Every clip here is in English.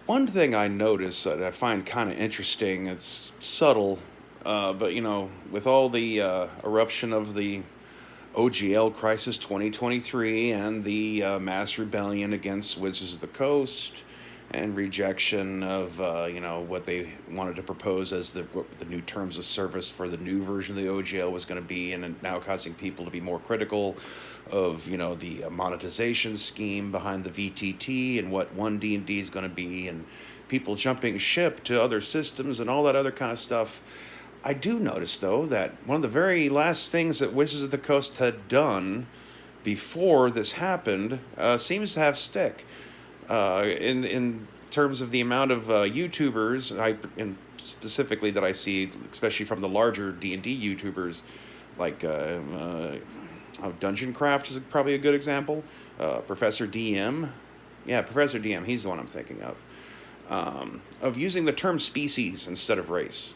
One thing I notice that I find kind of interesting, it's subtle, but with all the eruption of the OGL Crisis 2023 and the mass rebellion against Wizards of the Coast and rejection of what they wanted to propose as the new terms of service for the new version of the OGL was going to be, and now causing people to be more critical of the monetization scheme behind the VTT and what one D&D is going to be, and people jumping ship to other systems and all that other kind of stuff. I do notice, though, that one of the very last things that Wizards of the Coast had done before this happened seems to have stick. In terms of the amount of YouTubers, and specifically that I see, especially from the larger D&D YouTubers, like Dungeon Craft is probably a good example. Professor DM, yeah, Professor DM, he's the one I'm thinking of using the term species instead of race.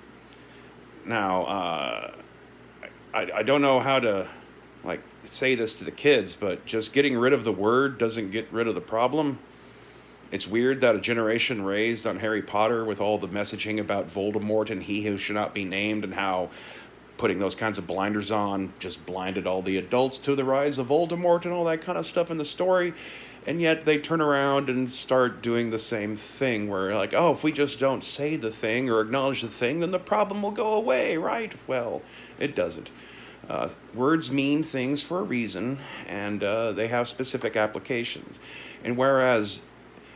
Now, I don't know how to like say this to the kids, but just getting rid of the word doesn't get rid of the problem. It's weird that a generation raised on Harry Potter with all the messaging about Voldemort and he who should not be named, and how putting those kinds of blinders on just blinded all the adults to the rise of Voldemort and all that kind of stuff in the story. And yet they turn around and start doing the same thing where, like, oh, if we just don't say the thing or acknowledge the thing, then the problem will go away, right? Well, it doesn't. Words mean things for a reason, and they have specific applications. And whereas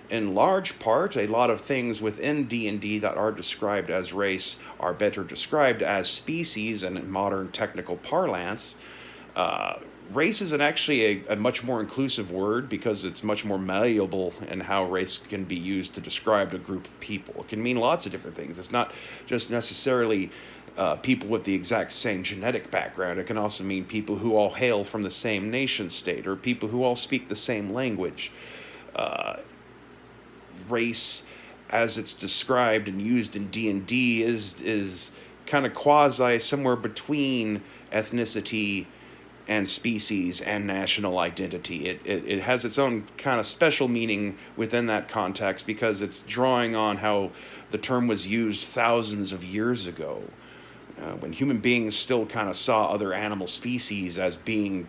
in large part, a lot of things within D&D that are described as race are better described as species in modern technical parlance. Uh, Race is actually a much more inclusive word because it's much more malleable in how race can be used to describe a group of people. It can mean lots of different things. It's not just necessarily people with the exact same genetic background. It can also mean people who all hail from the same nation state, or people who all speak the same language. Uh, Race, as it's described and used in D&D, is kind of quasi somewhere between ethnicity and species and national identity. It has its own kind of special meaning within that context because it's drawing on how the term was used thousands of years ago, when human beings still kind of saw other animal species as being,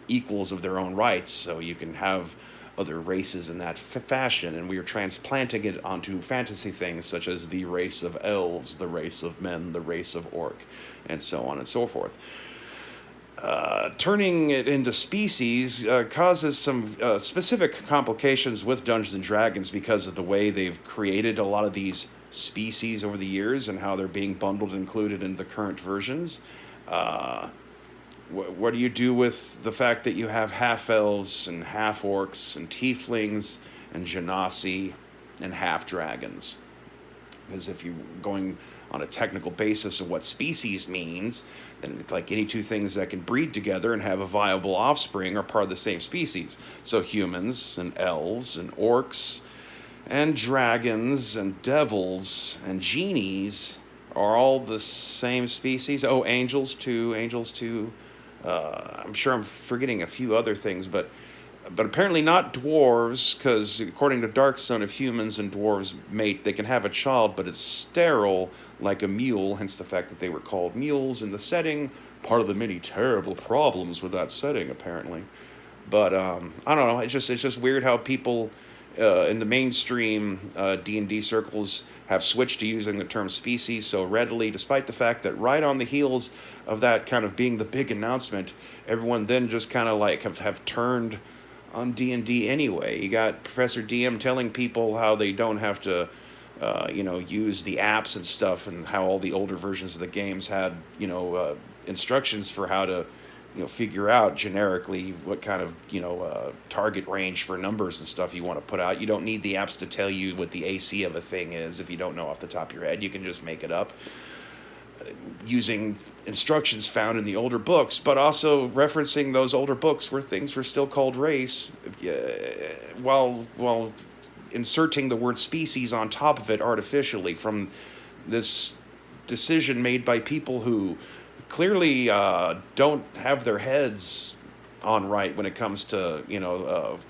equals of their own rights. So you can have other races in that fashion, and we are transplanting it onto fantasy things such as the race of elves, the race of men, the race of orc, and so on and so forth. Turning it into species causes some specific complications with Dungeons and Dragons because of the way they've created a lot of these species over the years and how they're being bundled and included in the current versions. Uh, what do you do with the fact that you have half elves and half orcs and tieflings and genasi and half dragons? Because if you're going on a technical basis of what species means, then it's like any two things that can breed together and have a viable offspring are part of the same species. So humans and elves and orcs and dragons and devils and genies are all the same species. Oh, angels too. Angels too. I'm sure I'm forgetting a few other things, but apparently not dwarves, because according to Darkstone, if humans and dwarves mate, they can have a child, but it's sterile like a mule, hence the fact that they were called mules in the setting. Part of the many terrible problems with that setting, apparently. But I don't know. It's just weird how people in the mainstream D&D circles have switched to using the term species so readily, despite the fact that right on the heels of that kind of being the big announcement, everyone then just kind of like have turned on D&D anyway. You got Professor DM telling people how they don't have to, use the apps and stuff, and how all the older versions of the games had, instructions for how to, figure out generically what kind of, target range for numbers and stuff you want to put out. You don't need the apps to tell you what the AC of a thing is if you don't know off the top of your head. You can just make it up using instructions found in the older books, but also referencing those older books where things were still called race, while inserting the word species on top of it artificially from this decision made by people who clearly don't have their heads on right when it comes to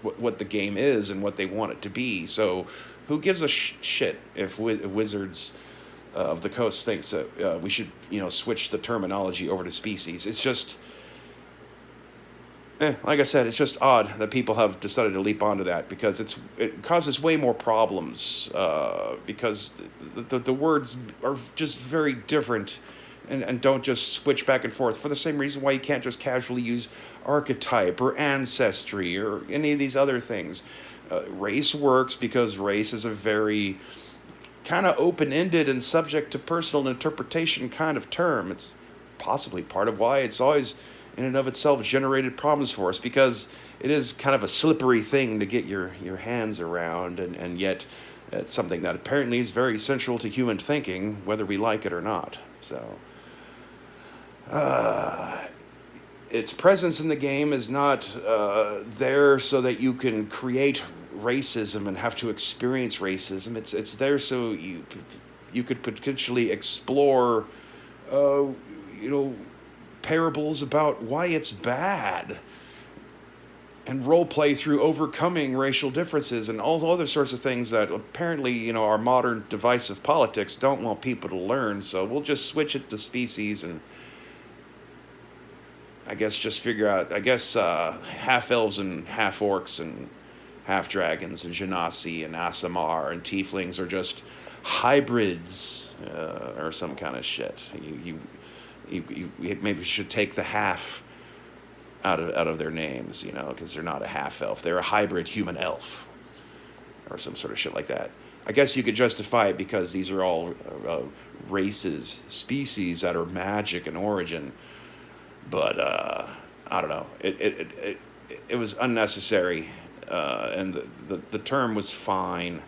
what the game is and what they want it to be. So who gives a shit if Wizards of the Coast thinks that we should switch the terminology over to species? It's just like I said, it's just odd that people have decided to leap onto that because it causes way more problems because the words are just very different and don't just switch back and forth for the same reason why you can't just casually use archetype or ancestry or any of these other things. Race works because race is a very kind of open-ended and subject to personal interpretation kind of term. It's possibly part of why it's always in and of itself generated problems for us because it is kind of a slippery thing to get your hands around, and yet it's something that apparently is very central to human thinking, whether we like it or not. So its presence in the game is not there so that you can create racism and have to experience racism. It's there so you could potentially explore parables about why it's bad and role play through overcoming racial differences and all other sorts of things that apparently our modern divisive politics don't want people to learn. So we'll just switch it to species and I guess just figure out half elves and half orcs and half dragons and genasi and asimar and tieflings are just hybrids or some kind of shit. You maybe should take the half out of their names, because they're not a half elf. They're a hybrid human elf or some sort of shit like that. I guess you could justify it because these are all races, species that are magic in origin. But I don't know. It was unnecessary, and the term was fine.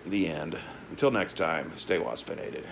The end. Until next time, stay waspinated.